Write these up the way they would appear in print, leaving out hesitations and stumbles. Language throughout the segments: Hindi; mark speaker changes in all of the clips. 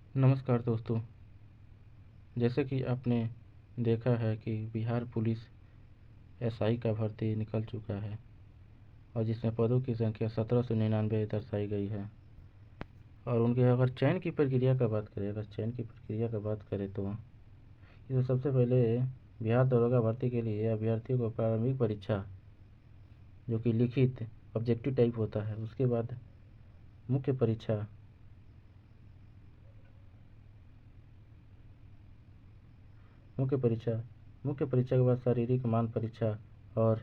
Speaker 1: नमस्कार दोस्तों। जैसे कि आपने देखा है कि बिहार पुलिस एसआई का भर्ती निकल चुका है और जिसमें पदों की संख्या 1799 दर्शाई गई है। और उनके अगर चयन की प्रक्रिया का बात करें तो इसमें सबसे पहले बिहार दरोगा भर्ती के लिए अभ्यर्थियों को प्रारंभिक परीक्षा, जो कि लिखित ऑब्जेक्टिव टाइप होता है, उसके बाद मुख्य परीक्षा, मुख्य परीक्षा के बाद शारीरिक मान परीक्षा और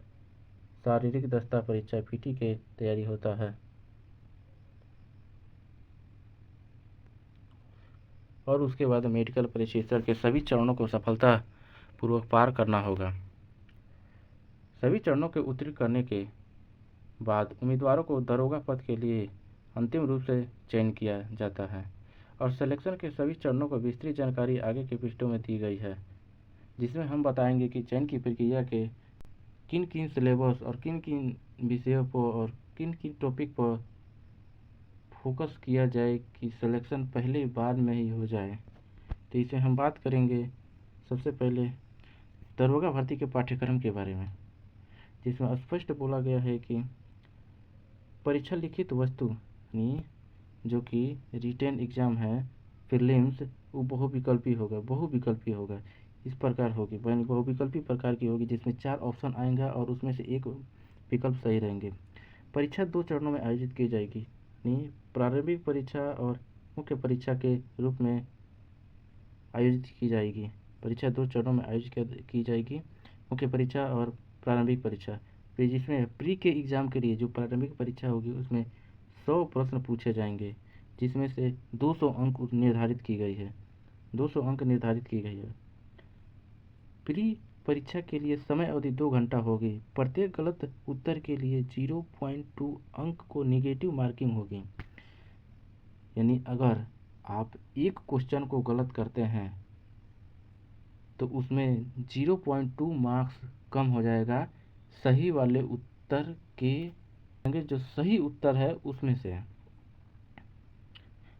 Speaker 1: शारीरिक दक्षता परीक्षा पीटी के तैयारी होता है। और उसके बाद मेडिकल प्रशिक्षण के सभी चरणों को सफलतापूर्वक पार करना होगा। सभी चरणों के उत्तीर्ण करने के बाद उम्मीदवारों को दरोगा पद के लिए अंतिम रूप से चयन किया जाता है। और सिलेक्शन के सभी चरणों को विस्तृत जानकारी आगे के पृष्ठों में दी गई है, जिसमें हम बताएंगे कि चयन की प्रक्रिया के किन किन सिलेबस और किन किन विषयों पर और किन किन टॉपिक पर फोकस किया जाए कि सिलेक्शन पहले बाद में ही हो जाए। तो इसे हम बात करेंगे सबसे पहले दरोगा भर्ती के पाठ्यक्रम के बारे में, जिसमें स्पष्ट बोला गया है कि परीक्षा लिखित वस्तु यानी जो कि रिटेन एग्जाम है, प्रीलिम्स, वो बहुविकल्पी होगा। इस प्रकार होगी, बहुविकल्पी प्रकार की होगी, जिसमें 4 ऑप्शन आएंगे और उसमें से एक विकल्प सही रहेंगे। परीक्षा 2 चरणों में आयोजित की जाएगी, यानी प्रारंभिक परीक्षा और मुख्य परीक्षा के रूप में आयोजित की जाएगी। परीक्षा 2 चरणों में आयोजित की जाएगी, मुख्य परीक्षा और प्रारंभिक परीक्षा। फिर जिसमें प्री के एग्ज़ाम के लिए जो प्रारंभिक परीक्षा होगी उसमें 100 प्रश्न पूछे जाएंगे, जिसमें से 200 अंक निर्धारित की गई है 200 अंक निर्धारित की गई है। प्री परीक्षा के लिए समय अवधि 2 घंटा होगी। प्रत्येक गलत उत्तर के लिए 0.2 अंक को निगेटिव मार्किंग होगी, यानी अगर आप एक क्वेश्चन को गलत करते हैं तो उसमें 0.2 मार्क्स कम हो जाएगा सही वाले उत्तर के, जो सही उत्तर है उसमें से,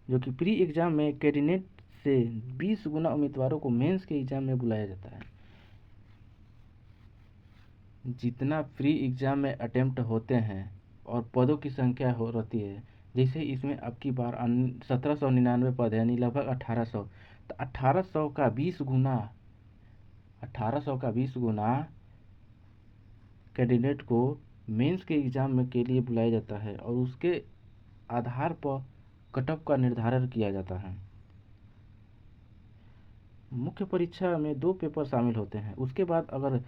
Speaker 1: जो कि प्री एग्जाम में कैंडिडेट से 20 गुना उम्मीदवारों को मेंस के एग्जाम में बुलाया जाता है। जितना प्री एग्जाम में अटेम्प्ट होते हैं और पदों की संख्या हो रहती है, जैसे इसमें अब की बार 1799 पद है, यानी लगभग 1800, तो 1800 का 20 गुना कैंडिडेट को मेंस के एग्जाम में के लिए बुलाया जाता है और उसके आधार पर कट ऑफ का निर्धारण किया जाता है। मुख्य परीक्षा में 2 पेपर शामिल होते हैं। उसके बाद अगर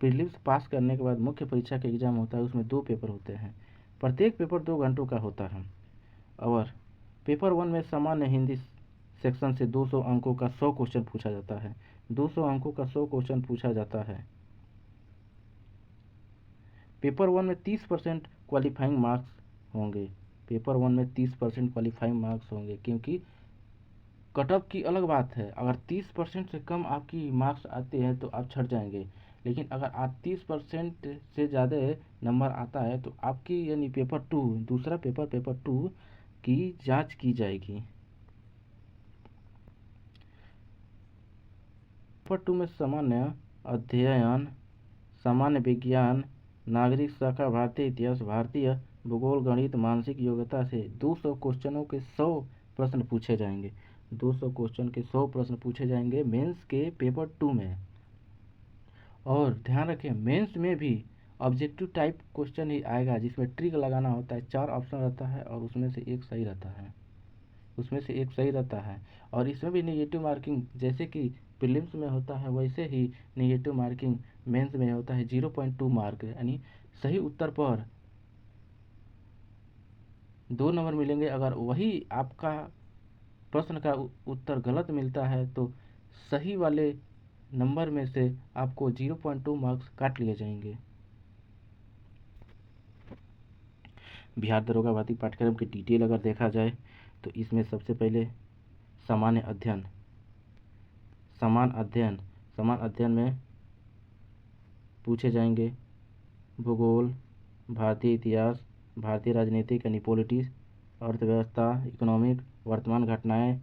Speaker 1: प्रीलिम्स पास करने के बाद मुख्य परीक्षा का एग्जाम होता है, उसमें 2 पेपर होते हैं। प्रत्येक पेपर 2 घंटों का होता है। और पेपर 1 में सामान्य हिंदी सेक्शन से 200 अंकों का 100 क्वेश्चन पूछा जाता है। 200 अंकों का 100 क्वेश्चन पूछा जाता है। पेपर 1 में 30% क्वालिफाइंग मार्क्स होंगे। पेपर 1 में 30% क्वालिफाइंग मार्क्स होंगे, क्योंकि कट ऑफ की अलग बात है। अगर 30% से कम आपकी मार्क्स आते हैं तो आप छट जाएंगे, लेकिन अगर आप 30% से ज़्यादा नंबर आता है तो आपकी यानी पेपर 2, दूसरा पेपर 2 की जांच की जाएगी। पेपर 2 में सामान्य अध्ययन, सामान्य विज्ञान, नागरिक शाखा, भारतीय इतिहास, भारतीय भूगोल, गणित, मानसिक योग्यता से 200 क्वेश्चनों के 100 प्रश्न पूछे जाएंगे। 200 क्वेश्चन के 100 प्रश्न पूछे जाएंगे मेंस के पेपर 2 में। और ध्यान रखें, मेंस में भी ऑब्जेक्टिव टाइप क्वेश्चन ही आएगा, जिसमें ट्रिक लगाना होता है। 4 ऑप्शन रहता है और उसमें से एक सही रहता है। और इसमें भी नेगेटिव मार्किंग जैसे कि प्रीलिम्स में होता है, वैसे ही नेगेटिव मार्किंग मेंस में होता है। 0.2 मार्क, यानी सही उत्तर पर 2 नंबर मिलेंगे। अगर वही आपका प्रश्न का उत्तर गलत मिलता है तो सही वाले नंबर में से आपको 0.2 मार्क्स काट लिए जाएंगे। बिहार दरोगा भर्ती पाठ्यक्रम की डिटेल अगर देखा जाए तो इसमें सबसे पहले सामान्य अध्ययन में पूछे जाएंगे भूगोल, भारतीय इतिहास, भारतीय राजनीतिक यानी पॉलिटिक्स, अर्थव्यवस्था, इकोनॉमिक, वर्तमान घटनाएं,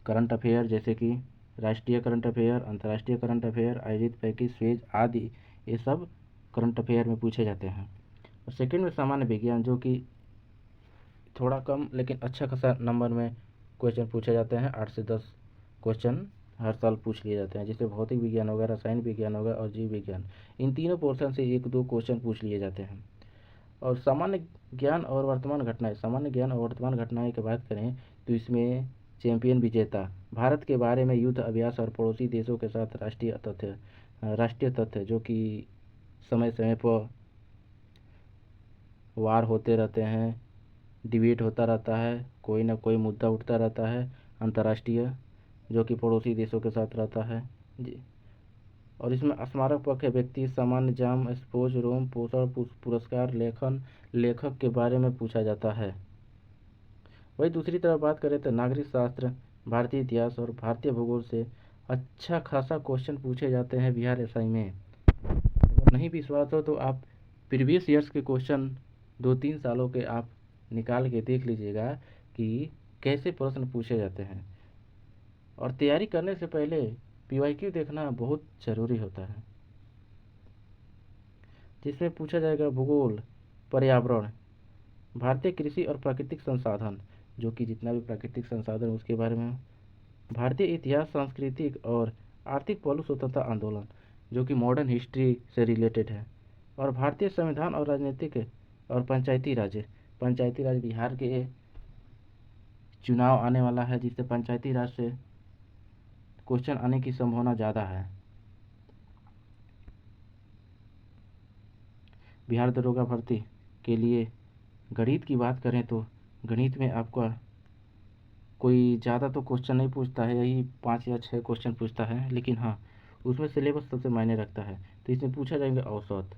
Speaker 1: करंट अफेयर जैसे कि राष्ट्रीय करंट अफेयर, अंतर्राष्ट्रीय करंट अफेयर, आयोजित पैकेज स्वेज आदि, ये सब करंट अफेयर में पूछे जाते हैं। और सेकंड में सामान्य विज्ञान, जो कि थोड़ा कम लेकिन अच्छा खासा नंबर में क्वेश्चन पूछे जाते हैं। 8 से 10 क्वेश्चन हर साल पूछ लिए जाते हैं, जैसे भौतिक विज्ञान होगा, रसायन विज्ञान होगा और जीव विज्ञान। इन तीनों पोर्शन से 1-2 क्वेश्चन पूछ लिए जाते हैं। और सामान्य ज्ञान और वर्तमान घटनाएं, सामान्य ज्ञान और वर्तमान घटनाएं की बात करें तो इसमें चैंपियन विजेता, भारत के बारे में युद्ध अभ्यास और पड़ोसी देशों के साथ राष्ट्रीय तथ्य जो कि समय समय पर वार होते रहते हैं, डिबेट होता रहता है, कोई ना कोई मुद्दा उठता रहता है। अंतर्राष्ट्रीय जो कि पड़ोसी देशों के साथ रहता है जी। और इसमें स्मारक पक्ष, व्यक्ति, सामान्य जाम, स्पोज, रोम, पोषण, पुरस्कार, लेखक के बारे में पूछा जाता है। वही दूसरी तरफ बात करें तो नागरिक शास्त्र, भारतीय इतिहास और भारतीय भूगोल से अच्छा खासा क्वेश्चन पूछे जाते हैं बिहार एसआई में। अगर नहीं विश्वास हो तो आप प्रीवियस ईयर्स के क्वेश्चन 2-3 सालों के आप निकाल के देख लीजिएगा कि कैसे प्रश्न पूछे जाते हैं। और तैयारी करने से पहले पीवाईक्यू देखना बहुत ज़रूरी होता है, जिसमें पूछा जाएगा भूगोल, पर्यावरण, भारतीय कृषि और प्राकृतिक संसाधन, जो कि जितना भी प्राकृतिक संसाधन उसके बारे में, भारतीय इतिहास, सांस्कृतिक और आर्थिक पहलू, स्वतंत्रता आंदोलन, जो कि मॉडर्न हिस्ट्री से रिलेटेड है, और भारतीय संविधान और राजनीतिक और पंचायती राज बिहार के चुनाव आने वाला है, जिससे पंचायती राज से क्वेश्चन आने की संभावना ज़्यादा है। बिहार दरोगा भर्ती के लिए गणित की बात करें तो गणित में आपका कोई ज़्यादा तो क्वेश्चन नहीं पूछता है, यही 5 या 6 क्वेश्चन पूछता है, लेकिन हाँ उसमें सिलेबस सबसे मायने रखता है। तो इसमें पूछा जाएंगे औसत,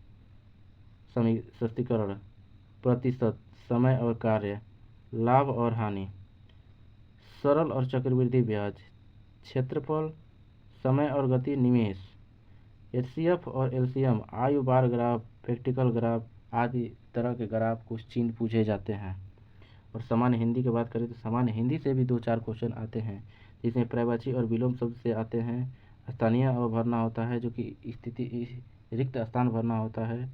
Speaker 1: समीकरण, प्रतिशत, समय और कार्य, लाभ और हानि, सरल और चक्रवृद्धि ब्याज, क्षेत्रफल, समय और गति, निवेश, एचसीएफ और एलसीएम, आयु बार ग्राफ, प्रैक्टिकल ग्राफ आदि तरह के ग्राफ कुछ चिन्ह पूछे जाते हैं। और सामान्य हिंदी की बात करें तो सामान्य हिंदी से भी 2-4 क्वेश्चन आते हैं, जिसमें प्रवाची और विलोम शब्द से आते हैं। स्थानीय अवभरना भरना होता है, जो कि स्थिति रिक्त स्थान भरना होता है।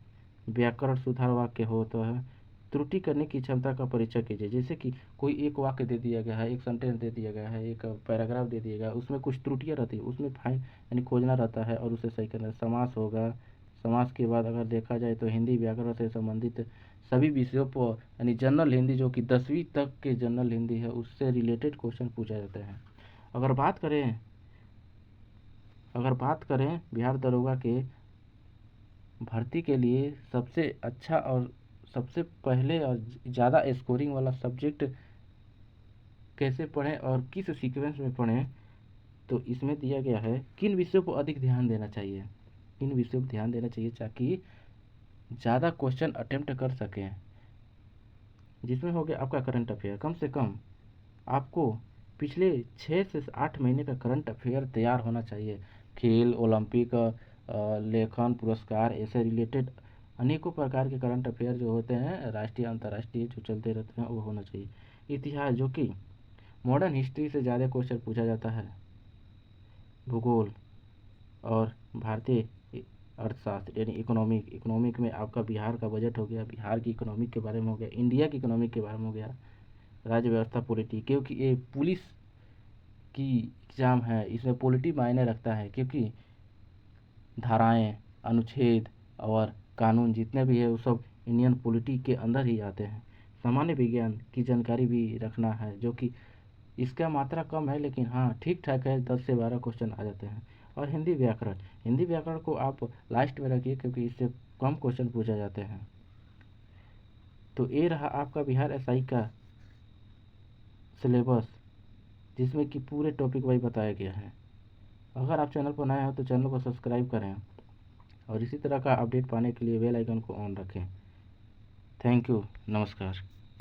Speaker 1: व्याकरण सुधार वाक्य होता है। त्रुटि करने की क्षमता का परिचय कीजिए, जैसे कि कोई एक वाक्य दे दिया गया है, एक सेंटेंस दे दिया गया है, एक पैराग्राफ दे दिया गया है, उसमें कुछ त्रुटियाँ रहती है, उसमें फाइन यानी खोजना रहता है और उसे सही करना। समास होगा, समास के बाद अगर देखा जाए तो हिंदी व्याकरण से संबंधित सभी विषयों पर यानी जनरल हिंदी, जो कि 10वीं तक के जनरल हिंदी है, उससे रिलेटेड क्वेश्चन पूछा जाते हैं। अगर बात करें बिहार दरोगा के भर्ती के लिए सबसे अच्छा और सबसे पहले और ज़्यादा स्कोरिंग वाला सब्जेक्ट कैसे पढ़ें और किस सीक्वेंस में पढ़ें, तो इसमें दिया गया है किन विषयों पर अधिक ध्यान देना चाहिए, ताकि ज़्यादा क्वेश्चन अटेम्प्ट कर सकें। जिसमें हो गया आपका करंट अफेयर, कम से कम आपको पिछले 6 से 8 महीने का करंट अफेयर तैयार होना चाहिए। खेल, ओलंपिक, लेखन, पुरस्कार, ऐसे रिलेटेड अनेकों प्रकार के करंट अफेयर जो होते हैं, राष्ट्रीय अंतर्राष्ट्रीय जो चलते रहते हैं, वो होना चाहिए। इतिहास, जो कि मॉडर्न हिस्ट्री से ज़्यादा क्वेश्चन पूछा जाता है। भूगोल और भारतीय अर्थशास्त्र यानी इकोनॉमिक में आपका बिहार का बजट हो गया, बिहार की इकोनॉमिक के बारे में हो गया, इंडिया की इकोनॉमिक के बारे में हो गया, राज्य व्यवस्था, पॉलिटी, क्योंकि ये पुलिस की एग्ज़ाम है, इसमें पॉलिटी मायने रखता है, क्योंकि धाराएं, अनुच्छेद और कानून जितने भी है वो सब इंडियन पॉलिटी के अंदर ही आते हैं। सामान्य विज्ञान की जानकारी भी रखना है, जो कि इसका मात्रा कम है, लेकिन हाँ ठीक ठाक है, 10 से 12 क्वेश्चन आ जाते हैं। और हिंदी व्याकरण को आप लास्ट में रखिए, क्योंकि इससे कम क्वेश्चन पूछे जाते हैं। तो ये रहा आपका बिहार एसआई का सिलेबस, जिसमें कि पूरे टॉपिक वाइज बताया गया है। अगर आप चैनल पर नए हो तो चैनल को सब्सक्राइब करें और इसी तरह का अपडेट पाने के लिए बेल आइकन को ऑन रखें। थैंक यू, नमस्कार।